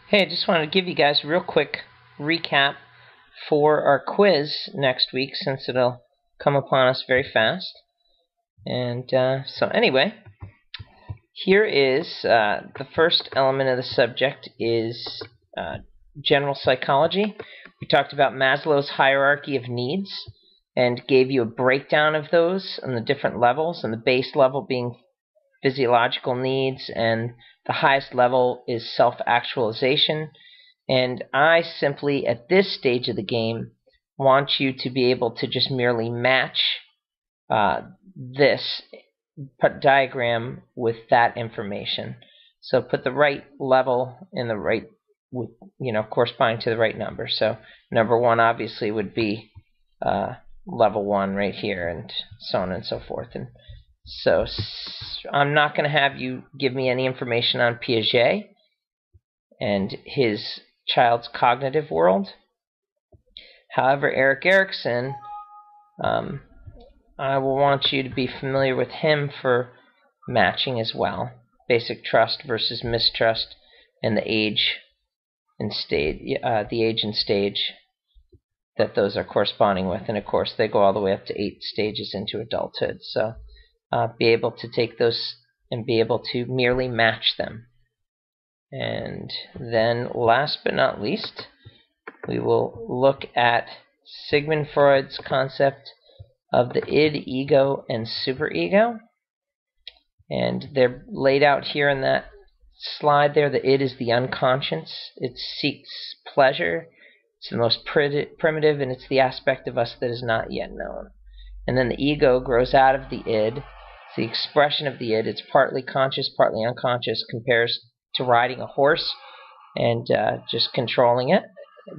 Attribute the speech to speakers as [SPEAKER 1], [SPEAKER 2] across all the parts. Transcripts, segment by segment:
[SPEAKER 1] Hey, I just wanted to give you guys a real quick recap for our quiz next week, since it'll come upon us very fast. And so anyway, here is the first element of the subject is general psychology. We talked about Maslow's hierarchy of needs and gave you a breakdown of those on the different levels, and the base level being physiological needs, and the highest level is self-actualization. And I simply, at this stage of the game, want you to be able to just merely match this diagram with that information. So put the right level in the right, corresponding to the right number. So number 1 obviously would be level 1 right here, and so on and so forth. And so I'm not going to have you give me any information on Piaget and his child's cognitive world. However, Erik Erikson, I will want you to be familiar with him for matching as well. Basic trust versus mistrust, and the age and stage, that those are corresponding with. And of course, they go all the way up to 8 stages into adulthood. So be able to take those and be able to merely match them. And then last but not least, we will look at Sigmund Freud's concept of the id, ego, and superego. And they're laid out here in that slide there. The id is the unconscious. It seeks pleasure. It's the most primitive, and it's the aspect of us that is not yet known. And then the ego grows out of the id. It's the expression of the id. It's partly conscious, partly unconscious, compares to riding a horse and just controlling it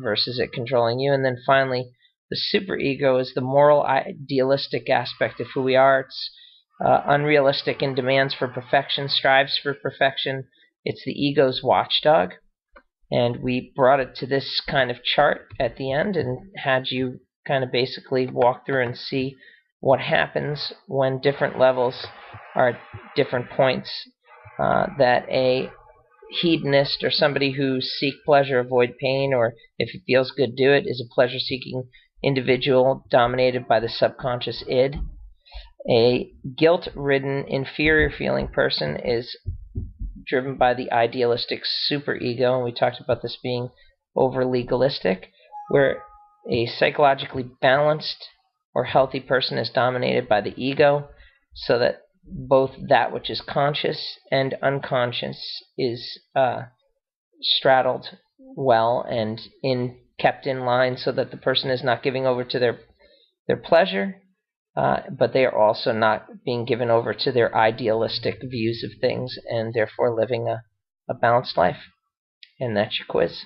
[SPEAKER 1] versus it controlling you. And then finally, the superego is the moral, idealistic aspect of who we are. It's unrealistic and demands for perfection, strives for perfection. It's the ego's watchdog. And we brought it to this kind of chart at the end and had you kind of basically walk through and see what happens when different levels are at different points. That a hedonist, or somebody who seeks pleasure, avoid pain, or if it feels good, do it, is a pleasure-seeking individual dominated by the subconscious id. A guilt-ridden, inferior-feeling person is driven by the idealistic superego, and we talked about this being over-legalistic, where a psychologically balanced or healthy person is dominated by the ego, so that both that which is conscious and unconscious is straddled well and kept in line, so that the person is not giving over to their pleasure, but they are also not being given over to their idealistic views of things, and therefore living a balanced life. And that's your quiz.